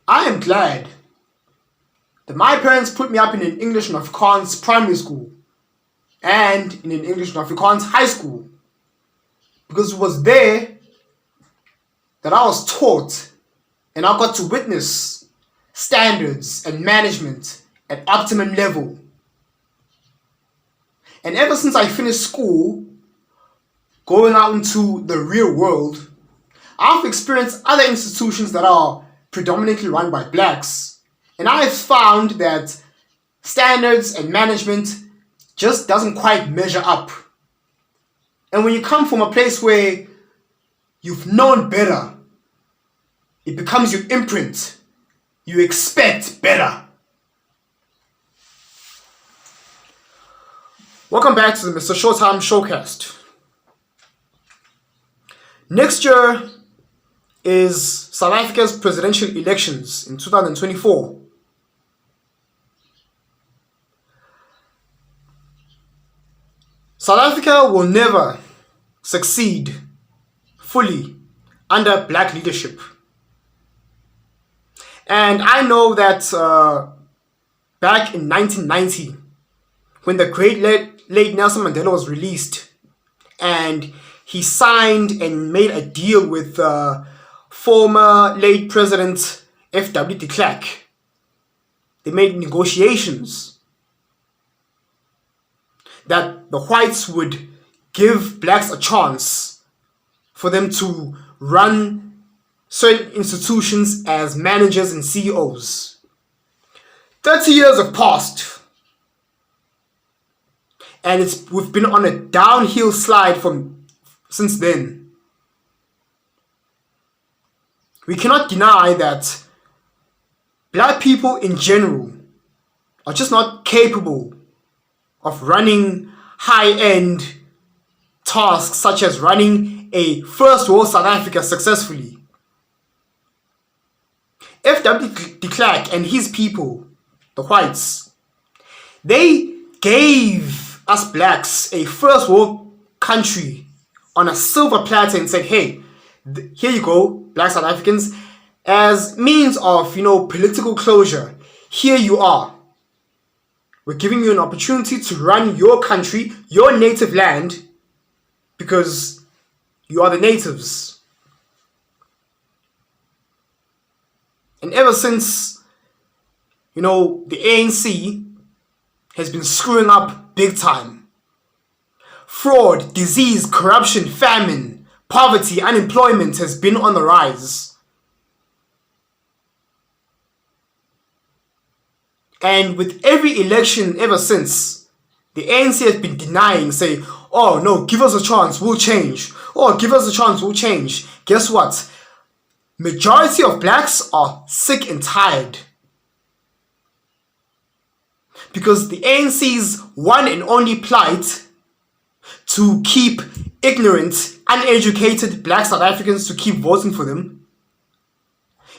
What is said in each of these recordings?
I am glad that my parents put me up in an English and Afrikaans primary school and in an English and Afrikaans high school, because it was there that I was taught and I got to witness standards and management at optimum level. And ever since I finished school, going out into the real world, I've experienced other institutions that are predominantly run by blacks. And I've found that standards and management just doesn't quite measure up. And when you come from a place where you've known better, it becomes your imprint. You expect better. Welcome back to the Mr. Showtime Showcast. Next year is South Africa's presidential elections in 2024. South Africa will never succeed fully under black leadership. And I know that back in 1990, when the great late Nelson Mandela was released and he signed and made a deal with former late President F.W. de Klerk, they made negotiations that the whites would give blacks a chance for them to run certain institutions as managers and CEOs. 30 years have passed, and we've been on a downhill slide since then. We cannot deny that black people in general are just not capable of running high-end tasks such as running a first world South Africa successfully. F.W. de Klerk and his people, the whites, they gave us blacks a first world country on a silver platter and said, hey, here you go, black South Africans, as means of, political closure. Here you are. We're giving you an opportunity to run your country, your native land, because you are the natives. And ever since, the ANC has been screwing up big time. Fraud, disease, corruption, famine, poverty, unemployment has been on the rise. And with every election ever since, the ANC has been denying, saying, oh no, give us a chance, we'll change. Oh, give us a chance, we'll change. Guess what? Majority of blacks are sick and tired. Because the ANC's one and only plight to keep ignorant, uneducated black South Africans to keep voting for them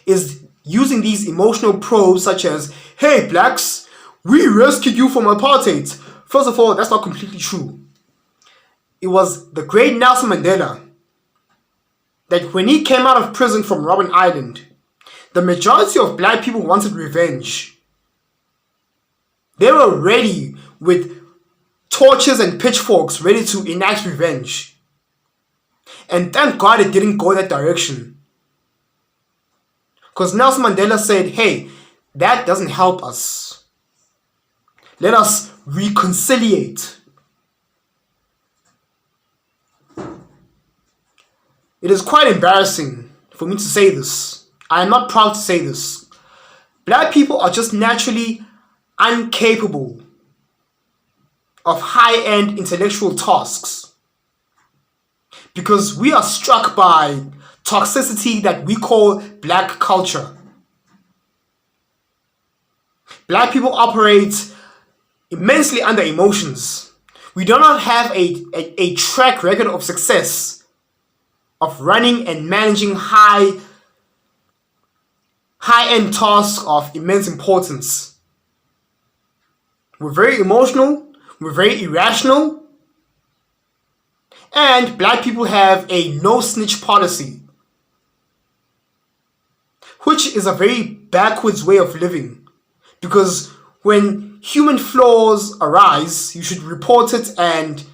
is using these emotional probes such as, hey blacks, we rescued you from apartheid. First of all, that's not completely true. It was the great Nelson Mandela that when he came out of prison from Robben Island, the majority of black people wanted revenge. They were ready with torches and pitchforks ready to enact revenge. And thank God it didn't go that direction. Because Nelson Mandela said, hey, that doesn't help us. Let us reconciliate. It is quite embarrassing for me to say this. I am not proud to say this. Black people are just naturally incapable of high-end intellectual tasks because we are struck by toxicity that we call black culture. Black people operate immensely under emotions. We do not have a track record of success of running and managing high-end tasks of immense importance. We're very emotional, we're very irrational, and black people have a no-snitch policy. which is a very backwards way of living. Because when human flaws arise, you should report it and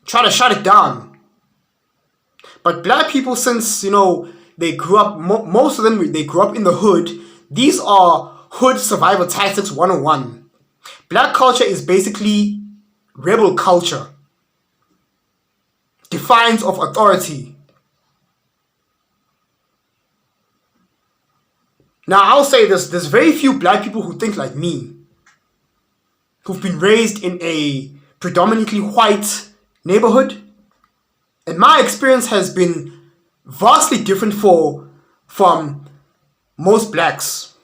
try to shut it down. But black people, since, they grew up, most of them, they grew up in the hood. These are hood survival tactics 101. Black culture is basically rebel culture. Defiance of authority. Now, I'll say this, there's very few black people who think like me, who've been raised in a predominantly white neighborhood. And my experience has been vastly different from most blacks.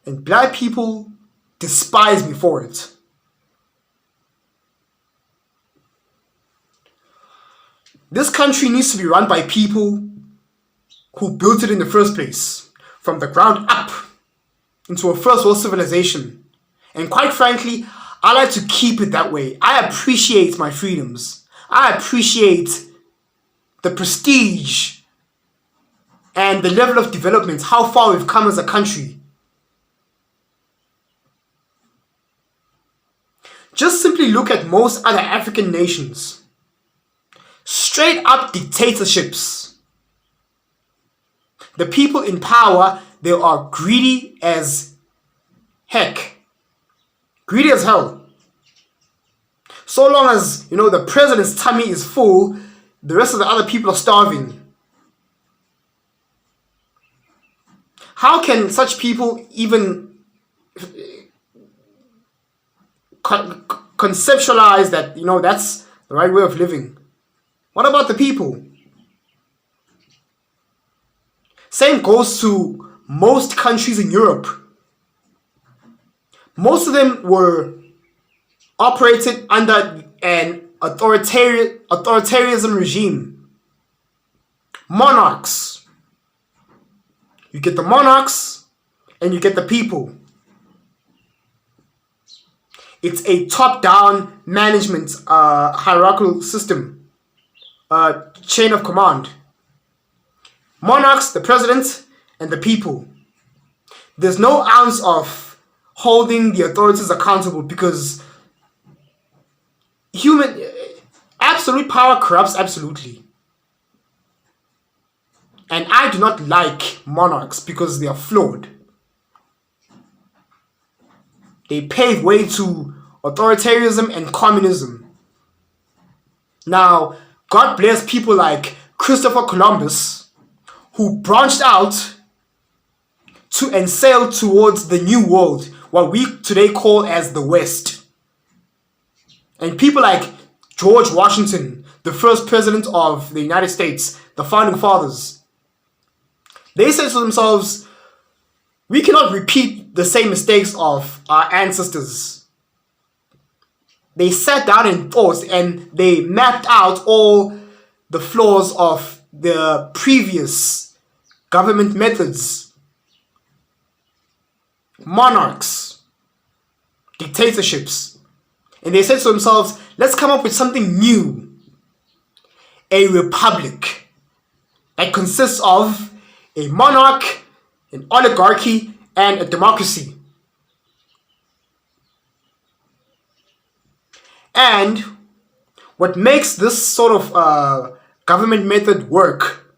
And black people despise me for it. This country needs to be run by people who built it in the first place, from the ground up, into a first world civilization. And quite frankly, I like to keep it that way. I appreciate my freedoms. I appreciate the prestige and the level of development, how far we've come as a country. Just simply look at most other African nations. Straight up dictatorships. The people in power, they are greedy as heck. Greedy as hell. So long as, the president's tummy is full, the rest of the other people are starving. How can such people even conceptualize that, that's the right way of living? What about the people? Same goes to most countries in Europe. Most of them were operated under an authoritarianism regime. Monarchs. You get the monarchs and you get the people. It's a top-down management hierarchical system, chain of command. Monarchs, the president, and the people. There's no ounce of holding the authorities accountable because absolute power corrupts absolutely. And I do not like monarchs because they are flawed. They pave way to authoritarianism and communism. Now, God bless people like Christopher Columbus, who branched out and sailed towards the New World, what we today call as the West. And people like George Washington, the first president of the United States, the founding fathers, they said to themselves, we cannot repeat the same mistakes of our ancestors. They sat down and thought, and they mapped out all the flaws of the previous government methods. Monarchs, dictatorships. And they said to themselves, let's come up with something new. A republic that consists of a monarch, an oligarchy, and a democracy. And what makes this sort of government method work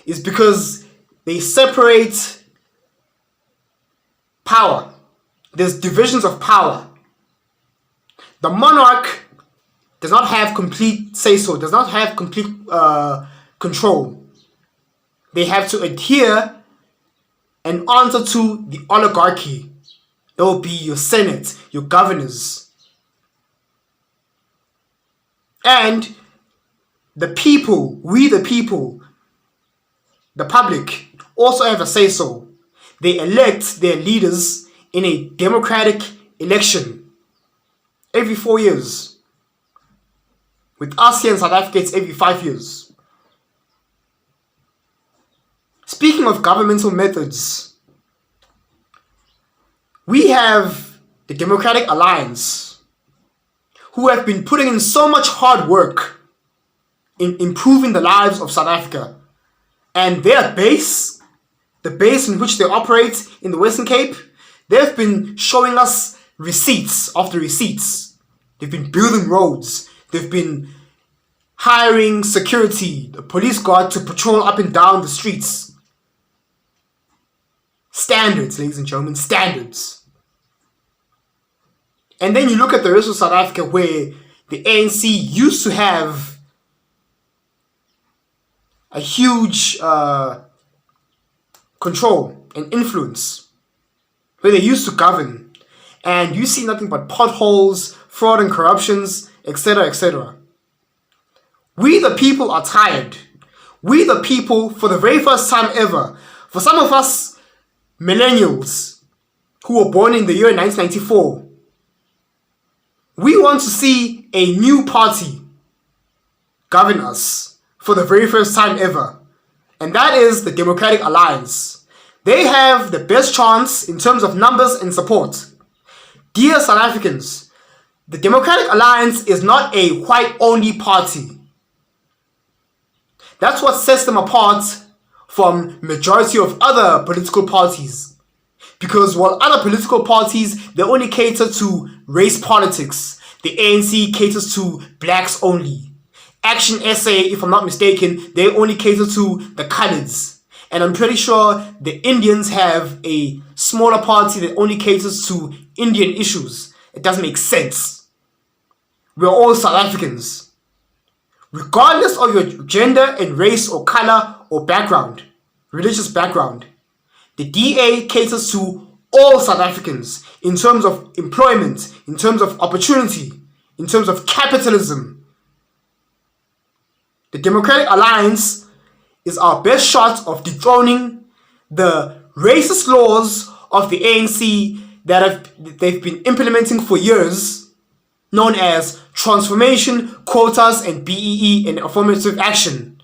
is because they separate power. There's divisions of power. The monarch does not have complete say-so, does not have complete control. They have to adhere and answer to the oligarchy. It will be your senate, your governors. And the people, we the people, the public, also have a say-so. They elect their leaders in a democratic election every 4 years. With us here in South Africa, it's every 5 years. Speaking of governmental methods, we have the Democratic Alliance, who have been putting in so much hard work in improving the lives of South Africa. And their base, the base in which they operate in the Western Cape, they've been showing us receipts after receipts. They've been building roads. They've been hiring security, the police guard to patrol up and down the streets. Standards, ladies and gentlemen, standards. And then you look at the rest of South Africa where the ANC used to have a huge control and influence, where they used to govern, and you see nothing but potholes, fraud and corruptions, etc., etc. We the people are tired. We the people, for the very first time ever, for some of us millennials who were born in the year 1994, we want to see a new party govern us for the very first time ever. And that is the Democratic Alliance. They have the best chance in terms of numbers and support. Dear South Africans, the Democratic Alliance is not a white-only party. That's what sets them apart from majority of other political parties. Because while other political parties, they only cater to race politics, the ANC caters to blacks only. Action SA, if I'm not mistaken, they only cater to the colours. And I'm pretty sure the Indians have a smaller party that only caters to Indian issues. It doesn't make sense. We're all South Africans. Regardless of your gender and race or color or background, religious background, the DA caters to all South Africans in terms of employment, in terms of opportunity, in terms of capitalism. The Democratic Alliance is our best shot of dethroning the racist laws of the ANC that they've been implementing for years, known as transformation, quotas, and BEE and affirmative action.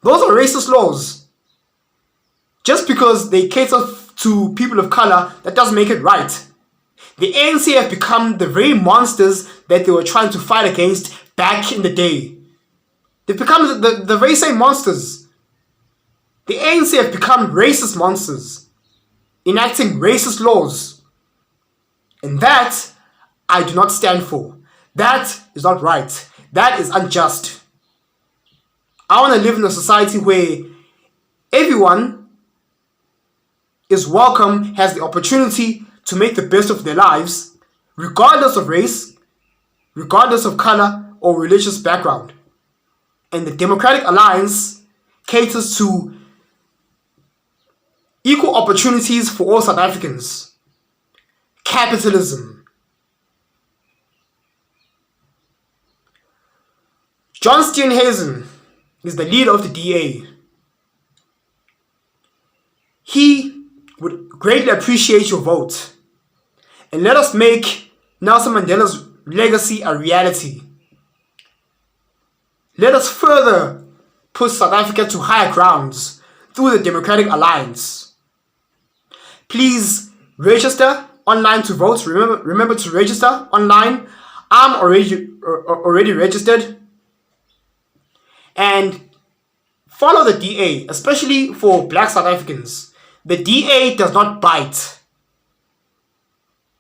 Those are racist laws. Just because they cater to people of color, that doesn't make it right. The ANC have become the very monsters that they were trying to fight against back in the day. They've become the very same monsters. The ANC have become racist monsters, enacting racist laws. And that I do not stand for. That is not right. That is unjust. I want to live in a society where everyone is welcome, has the opportunity to make the best of their lives, regardless of race, regardless of color or religious background. And the Democratic Alliance caters to equal opportunities for all South Africans. Capitalism. John Steenhuisen is the leader of the DA. He would greatly appreciate your vote. And let us make Nelson Mandela's legacy a reality. Let us further push South Africa to higher grounds through the Democratic Alliance. Please register online to vote. Remember to register online. I'm already registered. And follow the DA, especially for black South Africans. The DA does not bite.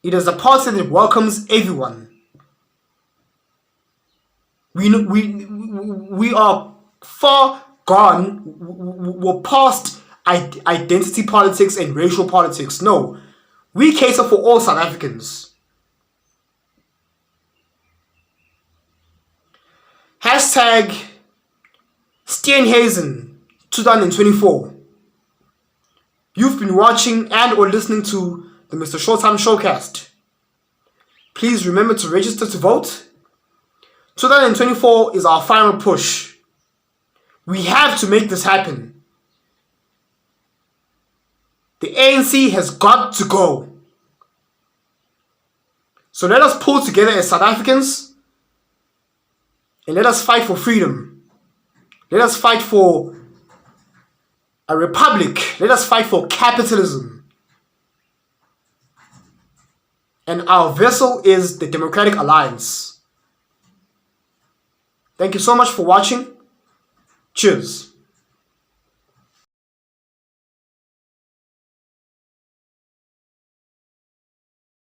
It is a party that welcomes everyone. We are far gone. We're past identity politics and racial politics. No, we cater for all South Africans. Hashtag Steenhuisen 2024. You've been watching and or listening to the Mr. Showtime Showcast. Please remember to register to vote. 2024 is our final push. We have to make this happen. The ANC has got to go. So let us pull together as South Africans and let us fight for freedom. Let us fight for a republic. Let us fight for capitalism. And our vessel is the Democratic Alliance. Thank you so much for watching. Cheers.